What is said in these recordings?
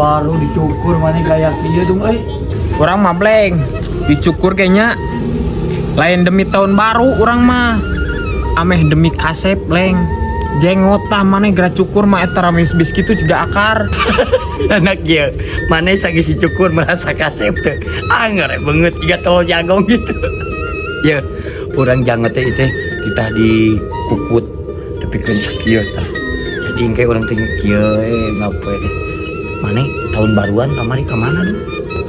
baru dicukur mana gaya dia dong Orang mah bleng dicukur kayaknya lain demi tahun baru orang mah ameh demi kasep bleng jenggot tah mana gerak cukur mah eta ramis bis kitu juga akar. anak ya mana sagi si cukur merasa kasep tuh ngerek banget tiga tol jagong gitu. Ya orang jangan teh itu kita dikukut tapi kan sakieu tah jadi engke orang teh kieu ngapa deh mana tahun baruan kamari ka mana dong.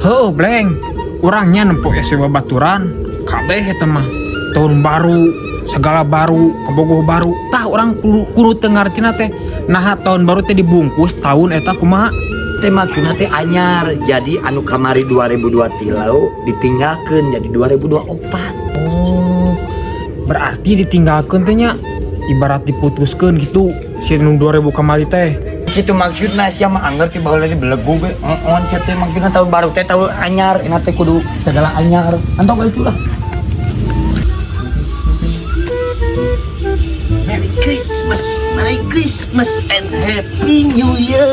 Heuh bleng urangnya nempok ya sewa baturan kabeh eta mah tahun baru segala baru kebogoh baru tah orang kudu teu ngartina teh nah tahun baru teh dibungkus tahun eta kumaha teh maksudna teh anyar jadi anu kamari 2002 tilau ditinggalkeun jadi 2024. Oh berarti ditinggalkeun teh nya ibarat diputuskeun gitu si nu 2000 kamari teh itu maksudna sia mah anggar ti baheula di belegu ge on teh maksudna tahun baru teh tahun anyar ina teh kudu segala anyar antong itulah. Merry Christmas and Happy New Year.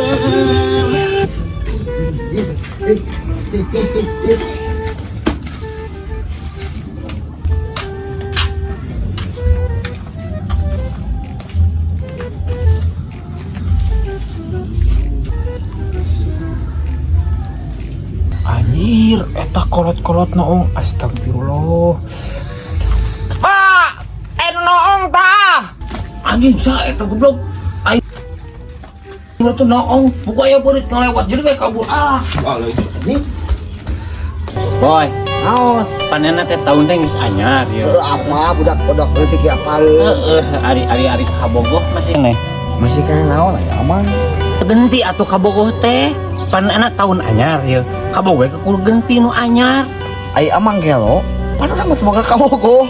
anjir eta kolot-kolot noong astagfirullah pak noong tah Anjing sa eta goblok. Aing tuh noong buka aya beurit ngelewat jadi kayak kabur anjing. Boy, naon? Panenna teh tahun teh geus anyar ya. Apa budak-budak leutik apa Ari kabogoh masih nih. masih kaya naon ya aman. Genti atuh kabogoh teh. Panenna tahun anyar ya. Kabogoh ke kudu genti nu anyar. Ai amang gelo. Padahal mah semoga kamu go.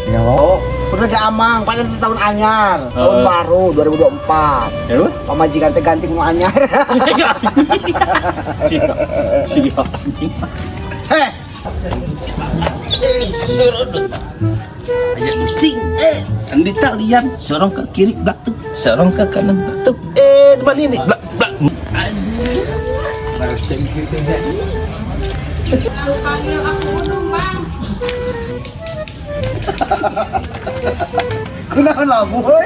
Gelo. Udah ke amang, pada tahun anyar, tahun baru 2024. Terus? Pamajikan teh ganti nu anyar. Heh. Surudut. Aya kucing andi talian sorong ke kiri batuk, sorong ke kanan batuk. Depan ini blak blak. Panggil aku dong, Bang. Kunaon lah boy?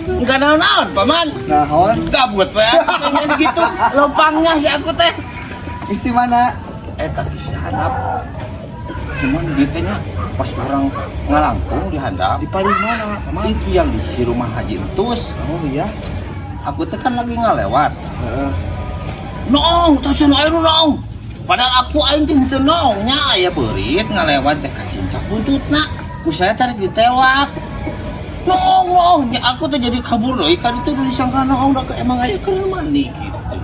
Enggak naon-naon, Paman. Naon? Gabut we pengen gitu. Lopangnya si aku teh. Isti mana? Eta di handap. Cuman dia teh nya pas orang ngalangkung di handap. Di paling mana? Paman itu yang di si rumah Haji Entus. Oh iya. Aku teh kan lagi ngalewat. Noong, tuh aya nu noong. Padahal aku aing teh noongnya aya beurit ngalewat teh ka cincak buntutna. Ku saya tarik ditewak. Noong, nya aku teh jadi kabur deui kan itu disangka noong da emang aya keur mandi gitu.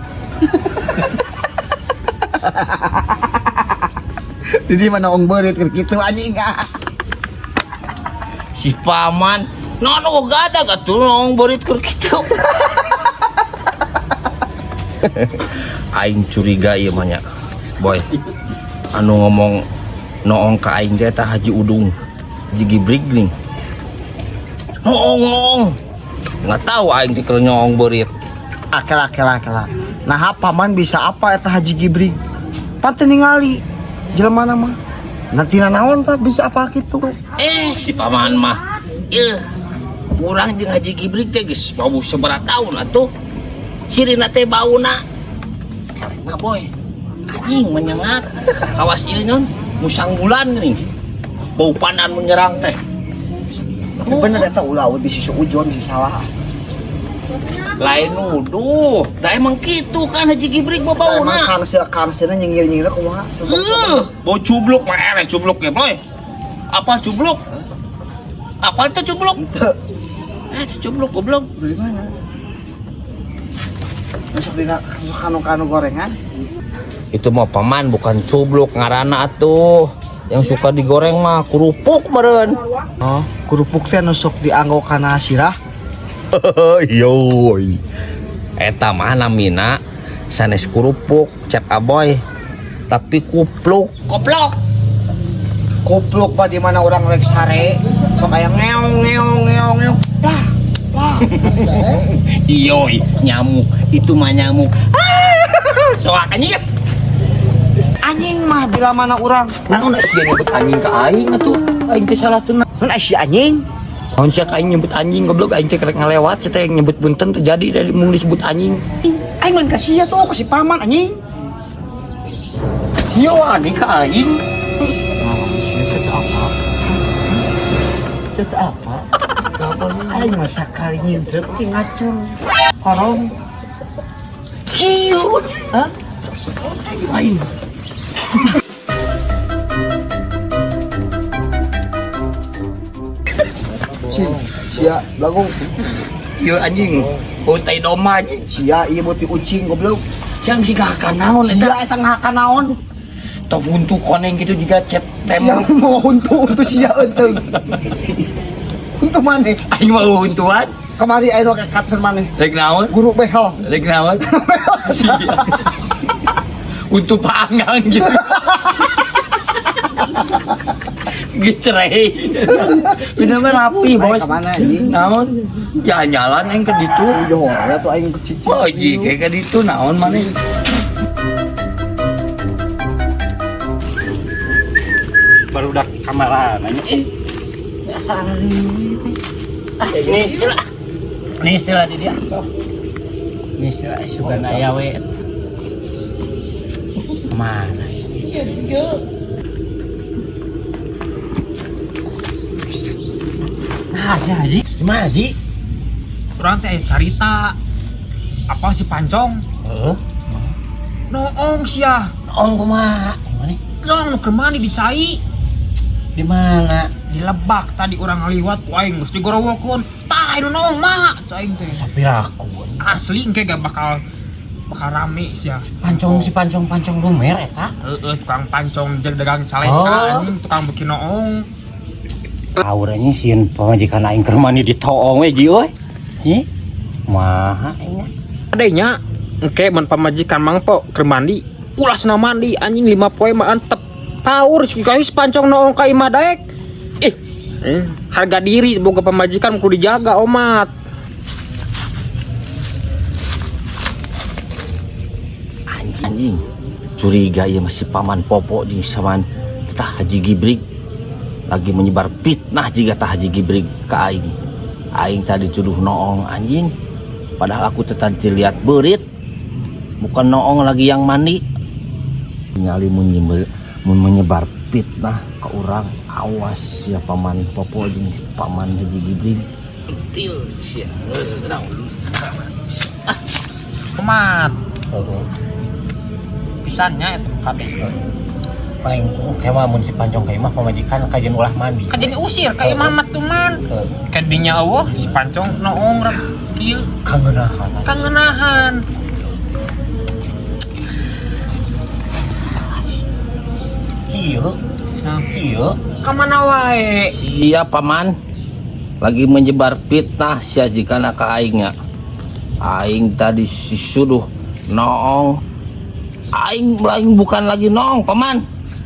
Jadi mana ong beurit keur kitu anjing. Si Paman, nono gadag atuh noong beurit keur kitu. Aing curiga ieu mah nya. Boy, anu ngomong noong ka aing teh tah Haji Udung, Haji Gibrig nih. Noong. Nggak tahu aing teh keur noong beurit. Akela. Nah, paman bisa apa eta Haji Gibrig? Pante ningali jelema mah. Nanti naon tah bisa apa gitu. Si Paman mah urang jeung Haji Gibrig teh geus bau seberat tahun atuh. Sirina teh bauna. Karena boy, anjing menyengat. Kawas ieu nyon musang bulan nih. Bau pandan menyerang teh. Tapi bener eta ulah bisa seujon bisa salah. Lain nuduh. Da emang kitu kan Haji Gibrig Emang bauna. kangseuna nyengir-nyengir kumaha? Bau cubluk mah ereh cubluk ya boy. Apa cubluk? Apa itu cubluk? Itu cubluk goblok. Dari mana? Masuk di kanu gorengan? Itu mah Paman bukan cubluk ngaranna atuh. Yang suka digoreng mah kerupuk meureun. Oh, kerupuk teh nu sok dianggo kana sirah. Yoi. Eta mah namina sanes kerupuk cep aboy. Tapi kupluk. Koplok. Kopluk pa di mana orang rek sare, sok aya ngeong. Lah. Yoi, nyamuk. Itu mah nyamuk. So toa anjing. Anjing mah bila mana orang. Naon sia nyebut anjing ka aing atuh. Aing teh salah teu. Mun si anjing. Naon sia ka aing nyebut anjing goblok aing teh kerek ngalewat teh yang nyebut bunten terjadi dari mung disebut anjing. Aing mun kasih tuh kasih paman anjing. Yo anjing ka aing. Cerita apa? Aing mah sakali nyindrep ki ngacung. Korong. Kieu. Hah? Aing. Sia lagu. Yo anjing. Utai doma anjing. Sia ieu beuti ucing goblok. Jang siga ka naon eta. Sia eta ngahaka naon? Tong buntu koneng gitu juga cet Sia tembok. mau untuk sia euteung. Untuk mana? Aing mah huntuan. Kemari aing rok katen mana? Rek naon? Guru behel. Rek naon? Sia. Untuk panggang gitu. Gecerai. Bener-bener rapi, Bos. Kemana anjing? Naon? Jalan-jalan aing ke ditu. Johor ya tuh aing kecicit. Oh, ji kayak ke ditu naon maneh? Baru udah kamaran nanya. Ini istilah di dia. Ini istilah suka naya we. Mana? Nah, jadi gimana Ji? Orang teh carita apa si Pancong? Noong sia. Om kumaha? Gimana? Long nu keur mani dicai. Di mana? Di Lebak tadi orang ngaliwat ku aing geus digorowokeun. Tah anu noong mah aing teh. Sapiraku. Asli engke gak bakal rame sia. Si pancong lumer eta. Tukang pancong jadi dagang caleng Oh. anjing, tukang bikin noong. Auranya sieun pamajikan aing keur mani di toong we Ji euy. Ih. Maha nya. Adanya engke mun pamajikan mangpo keur mandi, ulasna mandi anjing 5 poe mah antep. Paur si kahis pancong noong ka imah daek. Harga diri boga pamajikan kudu dijaga omat. Anjing. Curiga ieu masih paman Popo jeung saman Tah Haji Gibrig lagi menyebar fitnah jika Tah Haji Gibrig ka aing. Aing tadi tuduh noong anjing. Padahal aku tadi lihat berit. Bukan noong lagi yang mandi. Nyali mun menyebar fitnah ke orang, awas ya paman Popo jeung paman Haji Gibrig. Til sia. Omat. Pisannya itu kabeh. Paling kemah mun si pancong ka imah pamajikan kajian ulah mandi. Kan jadi usir ka imah mah tuh man. Kadinya eueuh si pancong noong rek kieu Kangenahan. kangenahan. Kieu. Kieu. Ka mana wae? Sia paman lagi menyebar fitnah sia jikana ka aingnya. Aing tadi disuduh noong. Aing bukan lagi noong paman.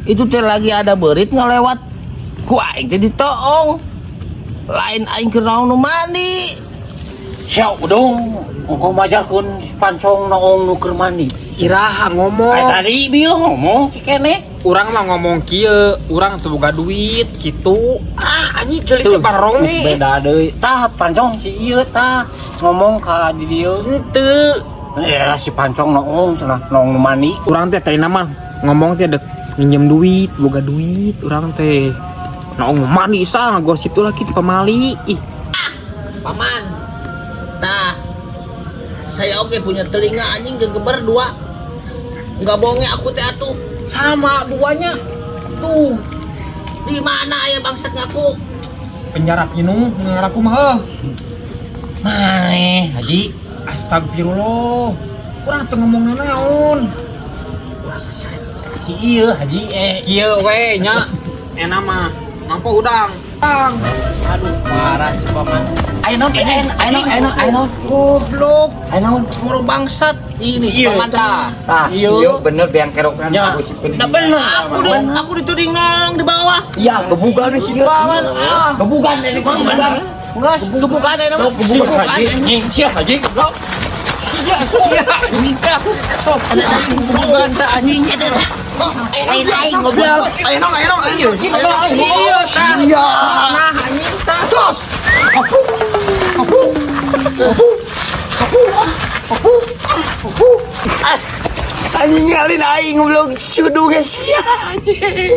Itu teh lagi ada berit ngelewat ku aing teh ditoong. Lain aing keur noong nu mandi. Sia udung engko majarkeun pancong noong nu keur mandi. Iraha ngomong. Tadi bieu ngomong si keneh. Urang mah ngomong kieu, urang teu boga duit kitu. Anjing ceuleuh teh barong Geus nih. beda deui. Tah pancong si ieu tah ngomong ka di dieu. Henteu. Ya si pancong noong cenah noong nu mandi. Urang teh tadi nama ngomong teh dek minjem duit, boga duit. Urang teh noong mandi sa ngagosip tuh laki di pamali. Ih, Paman. Tah. Saya oke punya telinga anjing gegeber dua. Enggak bohongnya aku teh atuh. sama duanya. Tuh, Di mana aya bangsat ngaku? penjara pinu ngaraku mah. Maneh, Haji. Astagfirullah. Urang teu ngomong naon. Si ieu Haji Kieu we nya. Enak mah mangko udang. Tang. aduh parah si paman. Ayo Goblok. muru bangsat ini si Iya, paman tah. Iya bener yang kerokan Ya, aku sipin. nah bener aku dituding nong di bawah. Iya, gebugan di sini. Paman, Gebugan dari gebukan. Gebukan. Siap Haji. Ayo goblok. Ayo nong. Iya. Tos. Anjing ngalin aing belum sudungnya sia anjing.